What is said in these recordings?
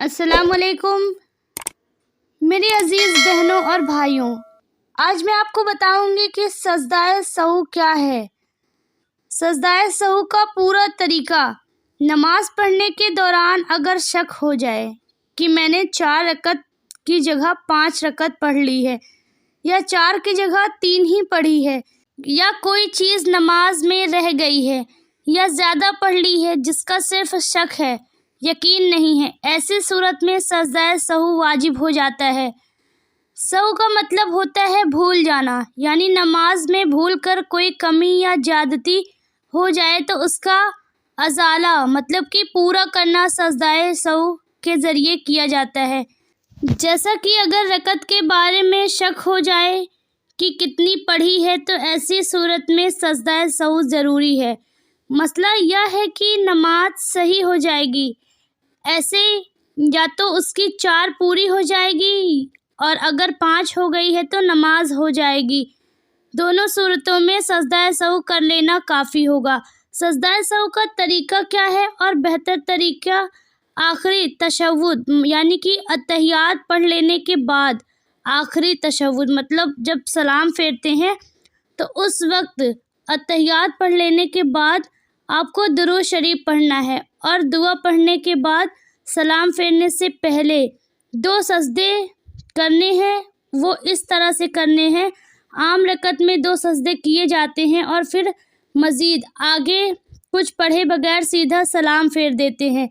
السلام علیکم میری عزیز بہنوں اور بھائیوں، آج میں آپ کو بتاؤں گی کہ سجدہ سہو کیا ہے۔ سجدہ سہو کا پورا طریقہ۔ نماز پڑھنے کے دوران اگر شک ہو جائے کہ میں نے 4 رکعت کی جگہ 5 رکعت پڑھ لی ہے یا 4 کی جگہ 3 ہی پڑھی ہے، یا کوئی چیز نماز میں رہ گئی ہے یا زیادہ پڑھ لی ہے جس کا صرف شک ہے، یقین نہیں ہے، ایسی صورت میں سجدہ سہو واجب ہو جاتا ہے۔ سہو کا مطلب ہوتا ہے بھول جانا، یعنی نماز میں بھول کر کوئی کمی یا زیادتی ہو جائے تو اس کا ازالہ مطلب کہ پورا کرنا سجدہ سہو کے ذریعے کیا جاتا ہے۔ جیسا کہ اگر رکعت کے بارے میں شک ہو جائے کہ کتنی پڑھی ہے تو ایسی صورت میں سجدہ سہو ضروری ہے۔ مسئلہ یہ ہے کہ نماز صحیح ہو جائے گی، ایسے یا تو اس کی 4 پوری ہو جائے گی اور اگر 5 ہو گئی ہے تو نماز ہو جائے گی۔ دونوں صورتوں میں سجدہ سہو کر لینا کافی ہوگا۔ سجدہ سہو کا طریقہ کیا ہے اور بہتر طریقہ آخری تشہد یعنی کہ اتحیات پڑھ لینے کے بعد آخری تشہد مطلب جب سلام پھیرتے ہیں تو اس وقت اتحیات پڑھ لینے کے بعد آپ کو درود شریف پڑھنا ہے، اور دعا پڑھنے کے بعد سلام پھیرنے سے پہلے 2 سجدے کرنے ہیں۔ وہ اس طرح سے کرنے ہیں، عام رکعت میں 2 سجدے کیے جاتے ہیں اور پھر مزید آگے کچھ پڑھے بغیر سیدھا سلام پھیر دیتے ہیں۔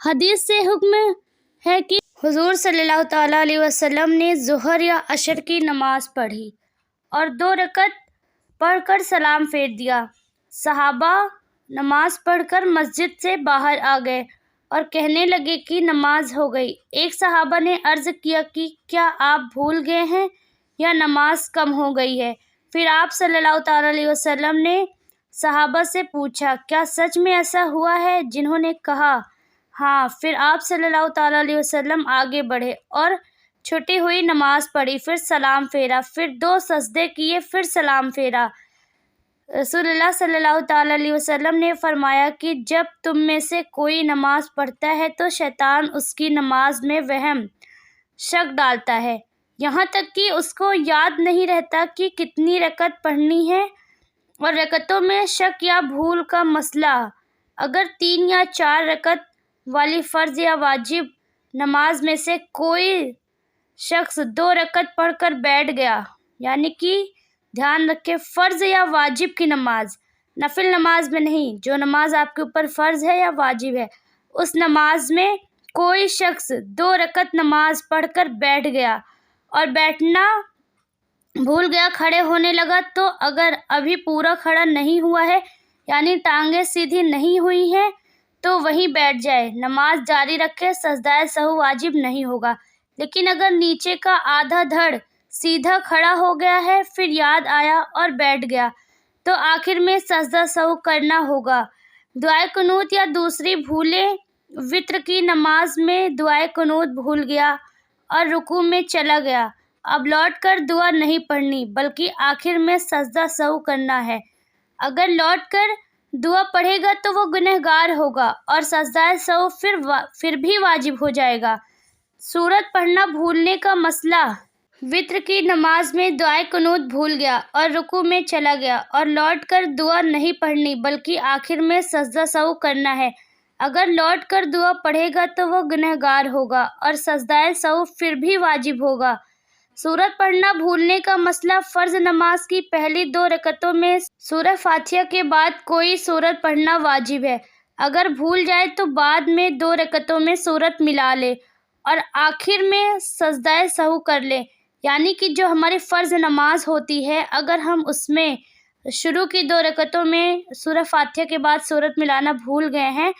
حدیث سے حکم ہے کہ حضور صلی اللہ تعالیٰ علیہ وسلم نے ظہر یا عصر کی نماز پڑھی اور 2 رکعت پڑھ کر سلام پھیر دیا۔ صحابہ نماز پڑھ کر مسجد سے باہر آ گئے اور کہنے لگے کہ نماز ہو گئی۔ ایک صحابہ نے عرض کیا کہ کیا آپ بھول گئے ہیں یا نماز کم ہو گئی ہے؟ پھر آپ صلی اللہ تعالیٰ علیہ وسلم نے صحابہ سے پوچھا، کیا سچ میں ایسا ہوا ہے؟ جنہوں نے کہا ہاں، پھر آپ صلی اللہ تعالیٰ علیہ وسلم آگے بڑھے اور چھٹی ہوئی نماز پڑھی، پھر سلام پھیرا، پھر 2 سجدے کیے، پھر سلام پھیرا۔ رسول اللہ صلی اللہ تعالیٰ علیہ وسلم نے فرمایا کہ جب تم میں سے کوئی نماز پڑھتا ہے تو شیطان اس کی نماز میں وہم شک ڈالتا ہے، یہاں تک کہ اس کو یاد نہیں رہتا کہ کتنی رکعت پڑھنی ہے، اور رکعتوں میں شک یا بھول کا مسئلہ اگر 3 یا 4 رکعت والی فرض یا واجب نماز میں سے کوئی شخص 2 رکعت پڑھ کر بیٹھ گیا، یعنی کہ دھیان رکھے فرض یا واجب کی نماز، نفل نماز میں نہیں، جو نماز آپ کے اوپر فرض ہے یا واجب ہے، اس نماز میں کوئی شخص 2 رکعت نماز پڑھ کر بیٹھ گیا اور بیٹھنا بھول گیا، کھڑے ہونے لگا، تو اگر ابھی پورا کھڑا نہیں ہوا ہے یعنی ٹانگیں سیدھی نہیں ہوئی ہیں تو وہیں بیٹھ جائے، نماز جاری رکھے، سجدہ سہو واجب نہیں ہوگا۔ لیکن اگر نیچے کا آدھا دھڑ سیدھا کھڑا ہو گیا ہے، پھر یاد آیا اور بیٹھ گیا، تو آخر میں سجدہ سہو کرنا ہوگا۔ دعائے قنوت یا دوسری بھولے، وتر کی نماز میں دعائے قنوت بھول گیا اور رکوع میں چلا گیا، اب لوٹ کر دعا نہیں پڑھنی بلکہ آخر میں سجدہ سہو کرنا ہے۔ اگر لوٹ کر دعا پڑھے گا تو وہ گنہگار ہوگا اور سجدہ سہو پھر بھی واجب ہو جائے گا۔ سورت پڑھنا بھولنے کا مسئلہ، وتر کی نماز میں دعائے قنوت بھول گیا اور رکوع میں چلا گیا اور لوٹ کر دعا نہیں پڑھنی بلکہ آخر میں سجدہ سہو کرنا ہے۔ اگر لوٹ کر دعا پڑھے گا تو وہ گنہگار ہوگا اور سجدہ سہو پھر بھی واجب ہوگا۔ سورت پڑھنا بھولنے کا مسئلہ، فرض نماز کی پہلی 2 رکعتوں میں سورہ فاتحہ کے بعد کوئی سورت پڑھنا واجب ہے، اگر بھول جائے تو بعد میں 2 رکعتوں میں سورت ملا لے اور آخر میں سجدہ سہو کر لے، یعنی کہ جو ہماری فرض نماز ہوتی ہے اگر ہم اس میں شروع کی 2 رکعتوں میں سورہ فاتحہ کے بعد سورت ملانا بھول گئے ہیں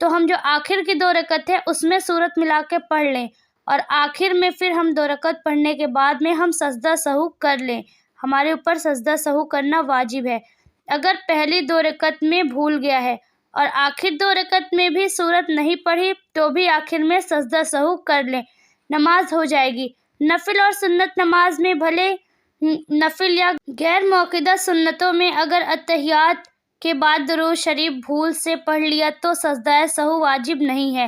تو ہم جو آخر کی 2 رکعت ہے اس میں سورت ملا کے پڑھ لیں اور آخر میں پھر ہم 2 رکعت پڑھنے کے بعد میں ہم سجدہ سہو کر لیں، ہمارے اوپر سجدہ سہو کرنا واجب ہے۔ اگر پہلی 2 رکعت میں بھول گیا ہے اور آخر 2 رکعت میں بھی سورت نہیں پڑھی تو بھی آخر میں سجدہ سہو کر لیں، نماز ہو جائے گی۔ نفل اور سنت نماز میں بھلے نفل یا غیر موقدہ سنتوں میں اگر اتحیات کے بعد درود شریف بھول سے پڑھ لیا تو سجدہ سہو واجب نہیں ہے۔